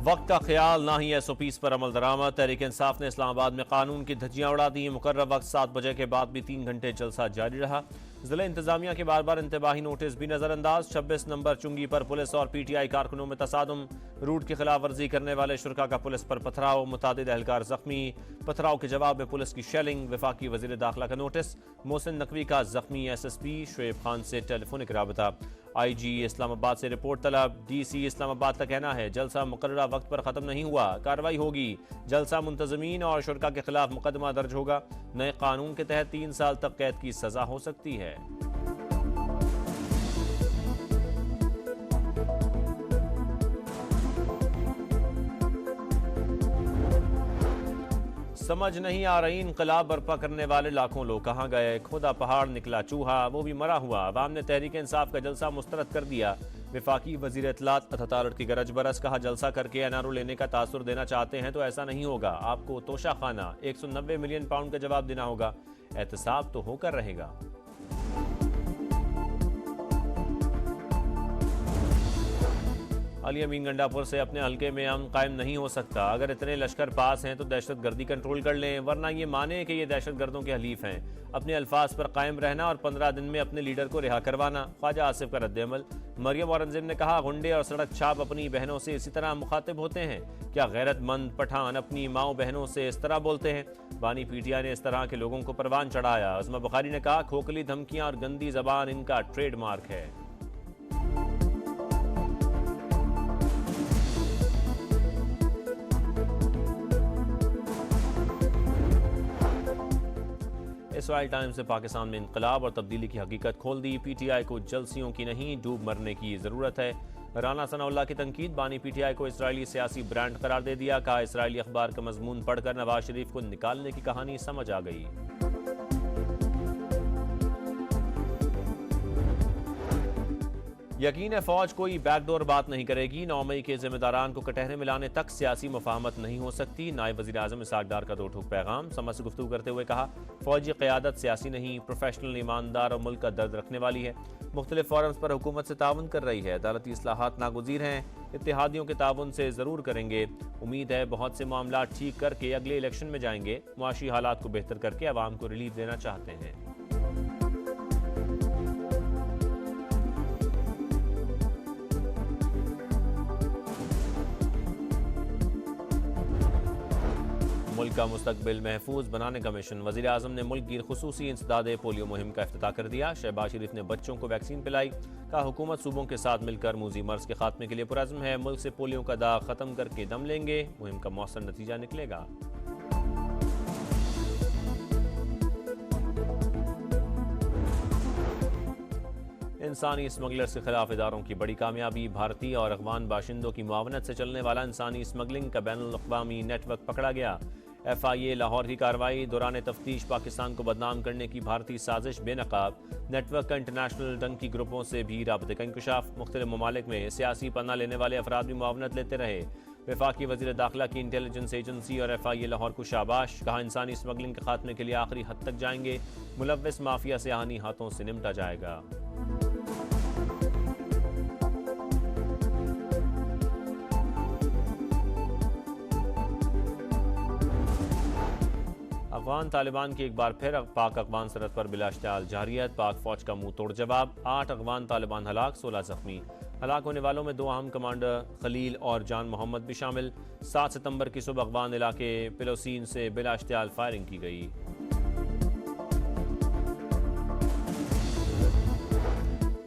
वक्त का ख्याल ना ही SOPs पर अमल दरामद। तहरीक इंसाफ ने इस्लामाबाद में कानून की धज्जियां उड़ा दी। मुकर्रर वक्त 7 बजे के बाद भी 3 घंटे जलसा जारी रहा। जिला इंतजामिया के बार बार इंतबाही नोटिस भी नजरअंदाज। 26 नंबर चुंगी पर पुलिस और PTI कारकुनों में तसादुम। रूट की खिलाफ वर्जी करने वाले शुरका का पुलिस पर पथराव। मुतादिद एहलकार जख्मी। पथराव के जवाब में पुलिस की शेलिंग। वफाकी वजीर दाखिला का नोटिस। मोहसिन नकवी का जख्मी SSP शुएब खान से टेलीफोनिक राबता। IG इस्लामाबाद से रिपोर्ट तलब। DC इस्लामाबाद का कहना है जलसा मुकर्ररा वक्त पर खत्म नहीं हुआ, कार्रवाई होगी। जलसा मुंतजमीन और शुरका के खिलाफ मुकदमा दर्ज होगा। नए कानून के तहत 3 साल तक कैद की सजा हो सकती है। समझ नहीं आ रही इंकलाब बर्पा करने वाले लाखों लोग कहाँ गए। खुदा पहाड़ निकला चूहा, वो भी मरा हुआ। अवाम ने तहरीक इंसाफ का जलसा मुस्तरद कर दिया। वफाकी वजीर इत्तलात अतातुर्क की गरज बरस। कहा जलसा करके NRO लेने का तासुर देना चाहते हैं तो ऐसा नहीं होगा। आपको तोशा खाना 190 मिलियन पाउंड का जवाब देना होगा। एहतसाब तो होकर रहेगा। अली अमीन गंडापुर से अपने हल्के में अमन कायम नहीं हो सकता। अगर इतने लश्कर पास हैं तो दहशतगर्दी कंट्रोल कर लें, वरना ये माने कि ये दहशतगर्दों के हलीफ हैं। अपने अल्फाज पर कायम रहना और 15 दिन में अपने लीडर को रिहा करवाना। ख्वाजा आसिफ का रद्द-ए-अमल। मरियम औरंगजेब ने कहा गुंडे और सड़क छाप अपनी बहनों से इसी तरह मुखातिब होते हैं। क्या गैरतमंद पठान अपनी माओ बहनों से इस तरह बोलते हैं। बानी PTI ने इस तरह के लोगों को परवान चढ़ाया। अज़मा बुखारी ने कहा खोखली धमकियां और गंदी जबान इनका ट्रेडमार्क है। इसराइल टाइम्स से पाकिस्तान में इंकलाब और तब्दीली की हकीकत खोल दी। PTI को जलसियों की नहीं डूब मरने की जरूरत है। राना सनाउल्लाह की तनकीद। बानी PTI को इसराइली सियासी ब्रांड करार दे दिया। कहा इसराइली अखबार का मजमून पढ़कर नवाज शरीफ को निकालने की कहानी समझ आ गई। यकीन है फौज कोई बैकडोर बात नहीं करेगी। 9 मई के जिम्मेदारान को कटहरे मिलाने तक सियासी मुफाहमत नहीं हो सकती। नायब वज़ीर आज़म इसहाक डार का 2 टूक पैगाम। समझ से गुफ्तगू करते हुए कहा फौजी क़यादत सियासी नहीं, प्रोफेशनल, ईमानदार और मुल्क का दर्द रखने वाली है। मुख्तलिफ फोरम्स पर हुकूमत से ताउन कर रही है। अदालती इस्लाहात नागुज़ीर हैं, इत्तेहादियों के ताउन से ज़रूर करेंगे। उम्मीद है बहुत से मामला ठीक करके अगले इलेक्शन में जाएंगे। मुआशी हालात को बेहतर करके आवाम को रिलीफ देना चाहते हैं। मुल्क का मुस्तकबिल महफूज बनाने का मिशन। वज़ीर आज़म ने मुल्क की खुसूसी इंसदादे पोलियो मुहिम का इफ्तिताह कर दिया। शहबाज शरीफ ने बच्चों को वैक्सीन पिलाई। कहा हुकूमत सूबों के साथ मिलकर मूजी मर्ज के खात्मे के लिए पुरअज़्म है। मुल्क से पोलियो का दाग खत्म करके दम लेंगे। मुहिम का मौसर नतीजा निकलेगा। इंसानी स्मगलर्स के खिलाफ इदारों की बड़ी कामयाबी। भारतीय और अफगान बाशिंदों की मुआवनत से चलने वाला इंसानी स्मगलिंग का बैनुल अक़वामी नेटवर्क पकड़ा गया। FIA लाहौर की कार्रवाई। दौरान तफ्तीश पाकिस्तान को बदनाम करने की भारतीय साजिश बेनकाब। नेटवर्क का इंटरनेशनल डंकी ग्रुपों से भी राबते का इंकशाफ। मुख्तलिफ ममालिक में सियासी पन्ना लेने वाले अफराद भी मुआवनत लेते रहे। वफाकी वज़ीर दाखिला की इंटेलिजेंस एजेंसी और FIA लाहौर को शाबाश। कहा इंसानी स्मगलिंग के खात्मे के लिए आखिरी हद तक जाएंगे। मुलव्विस माफिया से आनी हाथों से निपटा जाएगा। अफगान तालिबान की एक बार फिर पाक अफगान सरहद पर बिलाश्ताल जारियत। पाक फौज का मुंह तोड़ जवाब। 8 अफगान तालिबान हलाक, 16 जख्मी। हलाक होने वालों में 2 अहम कमांडर खलील और जान मोहम्मद भी शामिल। 7 सितंबर की सुबह अफगान इलाके पिलोसीन से बिलाश्ताल फायरिंग की गई।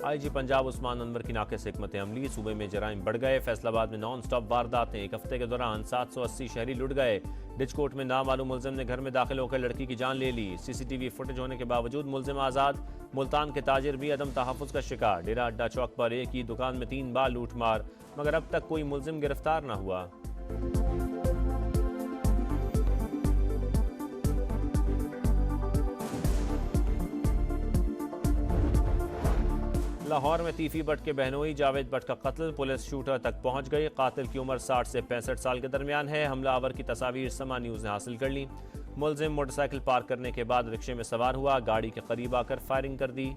IG पंजाब उस्मान अनवर की नाक़िस हिकमत अमली। सूबे में जराइम बढ़ गए। फैसलाबाद में नॉन स्टॉप वारदातें। 1 हफ्ते के दौरान 780 शहरी लुट गए। डिचकोट में नामालूम मुल्जिम ने घर में दाखिल होकर लड़की की जान ले ली। CCTV फुटेज होने के बावजूद मुल्जिम आज़ाद। मुल्तान के ताजिर भी अदम तहफ़्फ़ुज़ का शिकार। डेरा अड्डा चौक पर एक ही दुकान में 3 बार लूट मार, मगर अब तक कोई मुल्जिम गिरफ्तार न हुआ। लाहौर में तीफी भट्ट के बहनोई जावेद भट्ट का कत्ल। पुलिस शूटर तक पहुंच गई। कातिल की उम्र 60 से 65 साल के दरमियान है। हमलावर की तस्वीर समा न्यूज़ ने हासिल कर ली। मुल्जिम मोटरसाइकिल पार्क करने के बाद रिक्शे में सवार हुआ। गाड़ी के करीब आकर फायरिंग कर दी।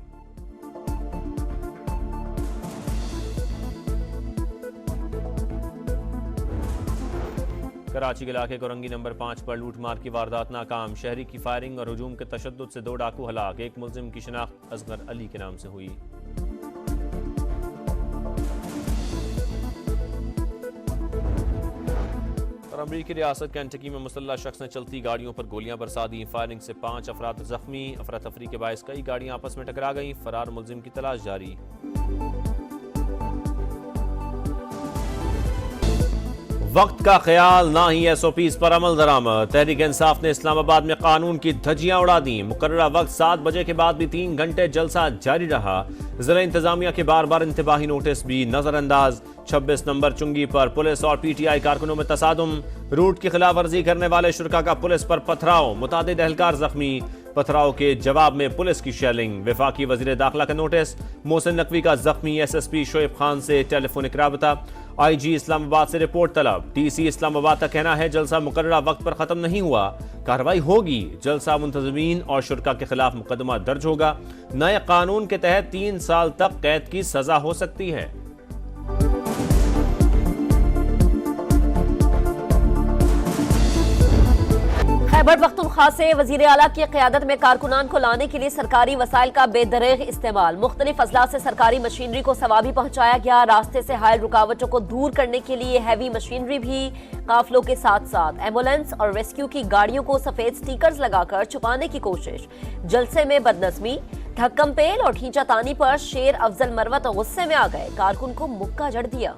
कराची के इलाके कोरंगी नंबर 5 पर लूटमार की वारदात नाकाम। शहरी की फायरिंग और हुजूम के तशद्दुद से 2 डाकू हलाक। एक मुलजिम की शिनाख्त असगर अली के नाम से हुई। और अमरीकी रियासत कैंटकी में मुसल्लह शख्स ने चलती गाड़ियों पर गोलियां बरसा दी। फायरिंग से 5 अफराद जख्मी। अफरा तफरी के बायस कई गाड़ियां आपस में टकरा गईं। फरार मुलजिम की तलाश जारी। वक्त का ख्याल ना ही SOPs पर अमल दरामद। तहरीक इंसाफ ने इस्लामाबाद में कानून की धज्जियां उड़ा दी। मुकर्ररा वक्त 7 बजे के बाद भी 3 घंटे जलसा जारी रहा। जिला इंतजामिया के बार बार इंतबाही नोटिस भी नजरअंदाज। 26 नंबर चुंगी पर पुलिस और PTI कारकुनों में तसादुम। रूट की खिलाफ वर्जी करने वाले शुरका का पुलिस पर पथराव। मुतादिद एहलकार जख्मी। पथराव के जवाब में पुलिस की शेलिंग। वफाकी वजीर दाखिला का नोटिस। मोहसिन नकवी का जख्मी SSP शोएब खान से टेलीफोनिक राबता। IG इस्लामाबाद से रिपोर्ट तलब। TC इस्लामाबाद का कहना है जलसा मुकर्ररा वक्त पर खत्म नहीं हुआ, कार्रवाई होगी। जलसा मुंतजमीन और शुरका के खिलाफ मुकदमा दर्ज होगा। नए कानून के तहत 3 साल तक कैद की सजा हो सकती है। खैबर पख्तूनख्वा से वजीर आला की क़यादत में कारकुनान को लाने के लिए सरकारी वसाइल का बेदरेग इस्तेमाल। मुख्तलिफ अजला से सरकारी मशीनरी को सवाबी पहुंचाया गया। रास्ते से हायल रुकावटों को दूर करने के लिए हैवी मशीनरी भी काफिलों के साथ साथ एम्बुलेंस और रेस्क्यू की गाड़ियों को सफेद स्टिकर्स लगाकर छुपाने की कोशिश। जलसे में बदनज़मी, ढक्कम पेल और खींचातानी पर शेर अफजल मरवत गुस्से में आ गए। कारकुन को मुक्का जड़ दिया।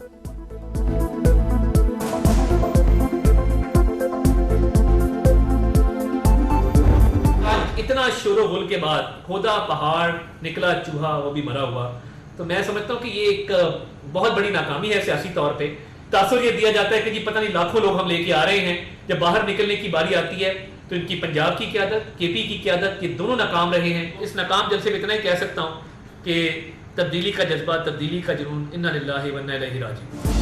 इतना शोर गुल के बाद खोदा पहाड़, निकला चूहा, वो भी मरा हुआ। तो मैं समझता हूँ कि ये एक बहुत बड़ी नाकामी है सियासी तौर पे। तासुर ये दिया जाता है कि जी पता नहीं लाखों लोग हम लेके आ रहे हैं। जब बाहर निकलने की बारी आती है तो इनकी पंजाब की क़यादत, KP की क़यादत, ये दोनों नाकाम रहे हैं। इस नाकाम जलसे में इतना ही कह सकता हूँ कि तब्दीली का जज्बा, तब्दीली का जुनून, इन्ना लिल्लाहि व इन्ना इलैहि राजिऊन।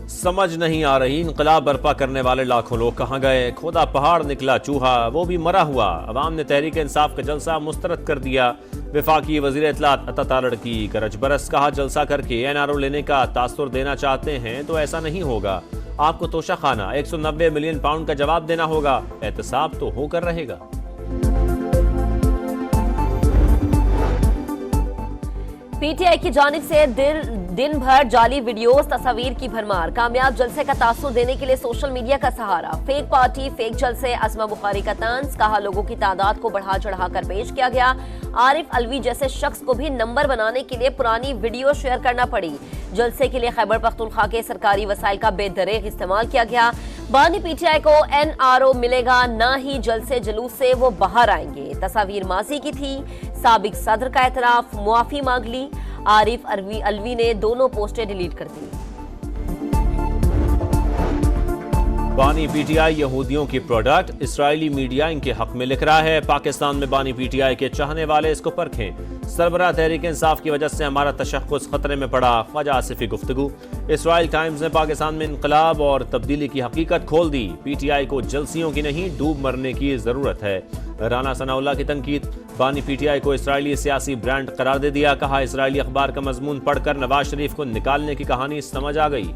समझ नहीं आ रही इनकलाब बर्पा करने वाले लाखों लोग कहाँ गए। खोदा पहाड़, निकला चूहा, वो भी मरा हुआ। अवाम ने तहरीक इंसाफ का जलसा मुस्तरद कर दिया। वफाकी वजीर इत्तलात अता तारड़ की गरज बरस। कहा जलसा करके NRO लेने का तासुर देना चाहते हैं तो ऐसा नहीं होगा। आपको तोशा खाना 190 मिलियन पाउंड का जवाब देना होगा। एहतसाब तो होकर रहेगा। PTI की जानिब से दिन भर जाली वीडियोस, तस्वीर की भरमार। कामयाब जलसे का तासुर देने के लिए सोशल मीडिया का सहारा। फेक पार्टी, फेक जलसे, असमा बुखारी का तंज। कहा लोगों की तादाद को बढ़ा चढ़ा कर पेश किया गया। आरिफ अलवी जैसे शख्स को भी नंबर बनाने के लिए पुरानी वीडियो शेयर करना पड़ी। जलसे के लिए खैबर पख्तूनख्वा के सरकारी वसाइल का बेदरेग इस्तेमाल किया गया। बानी PTI को NRO मिलेगा, ना ही जलसे जुलूस से वो बाहर आएंगे। तस्वीर माजी की थी। साबिक सदर का एतराफ, मुआफी मांग ली। आरिफ अलवी ने दोनों पोस्टें डिलीट कर दी। बानी PTI यहूदियों की प्रोडक्ट, इसराइली मीडिया इनके हक में लिख रहा है। पाकिस्तान में बानी PTI के चाहने वाले इसको परखें। सरबराह तहरीक इंसाफ की वजह से हमारा तशख्खुस खतरे में पड़ा। ख्वाजा आसिफी गुफ्तगू। इसराइल टाइम्स ने पाकिस्तान में इनकलाब और तब्दीली की हकीकत खोल दी। PTI को जलसियों की नहीं, डूब मरने की जरूरत है। राना सनाउल्लाह की तनकीद। बानी PTI को इसराइली सियासी ब्रांड करार दे दिया। कहा इसराइली अखबार का मजमून पढ़कर नवाज शरीफ को निकालने की कहानी समझ आ गई।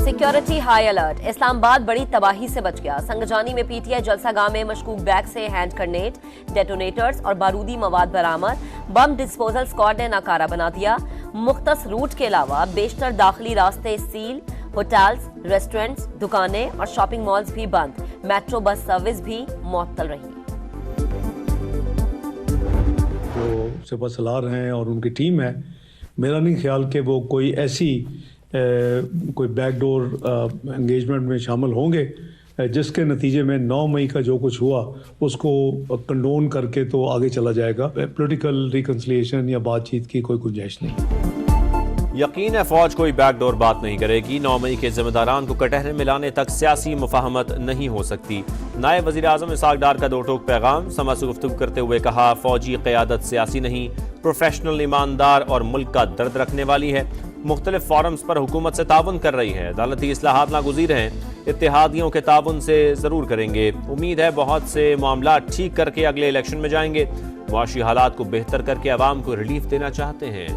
Security high alert. इस्लामाबाद बड़ी तबाही से बच गया। संगजानी में PTI जलसा गाह में मशकूक बैग से हैंड ग्रेनेड, डेटोनेटर्स और बारूदी मवाद बरामद। बम डिस्पोजल स्क्वाड ने नाकारा बना दिया। मुख्तस रूट के अलावा बेशतर दाखिली रास्ते सील। होटल्स, रेस्टोरेंट्स, दुकानें और शॉपिंग मॉल्स भी बंद। मेट्रो बस सर्विस भी मुअत्तल रही। जो सिपा सलार हैं और उनकी टीम है, मेरा नहीं ख्याल कि वो कोई ऐसी कोई बैकडोर एंगेजमेंट में शामिल होंगे जिसके नतीजे में 9 मई का जो कुछ हुआ उसको कंडोन करके तो आगे चला जाएगा। पॉलिटिकल रिकन्सिलिएशन या बातचीत की कोई गुंजाइश नहीं। यकीन है फौज कोई बैकडोर बात नहीं करेगी। 9 मई के जिम्मेदारान को कटहरे में लाने तक सियासी मुफाहमत नहीं हो सकती। नायब वजीर आजम इसहाक डार का 2 टोक पैगाम। समा से गुफ्तगू करते हुए कहा फौजी क़यादत सियासी नहीं, प्रोफेशनल, ईमानदार और मुल्क का दर्द रखने वाली है। मुख्तलिफ फोरम्स पर हुकूमत से ताउन कर रही है। अदालती इस्लाहात नागुज़ीर हैं, इत्तेहादियों के ताउन से ज़रूर करेंगे। उम्मीद है बहुत से मामला ठीक करके अगले इलेक्शन में जाएंगे। मुआशी हालात को बेहतर करके अवाम को रिलीफ देना चाहते हैं।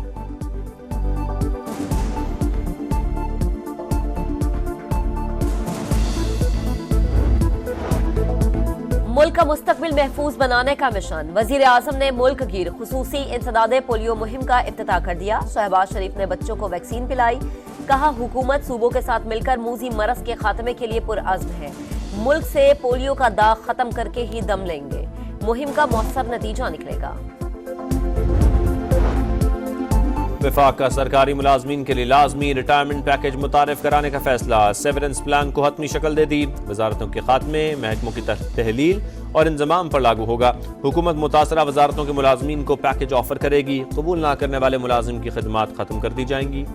मुल्क का मुस्तकबिल महफूज बनाने का मिशन। वजीर आजम ने मुल्क गिर खुसूसी इंसदादे पोलियो मुहिम का इफ्तिताह कर दिया। शहबाज शरीफ ने बच्चों को वैक्सीन पिलाई। कहा, हुकूमत सूबों के साथ मिलकर मूजी मरज के खात्मे के लिए पुरअज़्म है। मुल्क से पोलियो का दाग खत्म करके ही दम लेंगे। मुहिम का मौसर नतीजा निकलेगा। विफाक का सरकारी मुलाजमीन के लिए लाजमी रिटायरमेंट पैकेज मुतारिफ कराने का फैसला। सेवरेंस प्लान को हतमी शक्ल दे दी। वजारतों के खात्मे, महकमों की तहलील और इंजमाम पर लागू होगा। हुकूमत मुतासरा वजारतों के मुलाजमीन को पैकेज ऑफर करेगी। कबूल ना करने वाले मुलाजिम की खिदमात खत्म कर दी जाएंगी।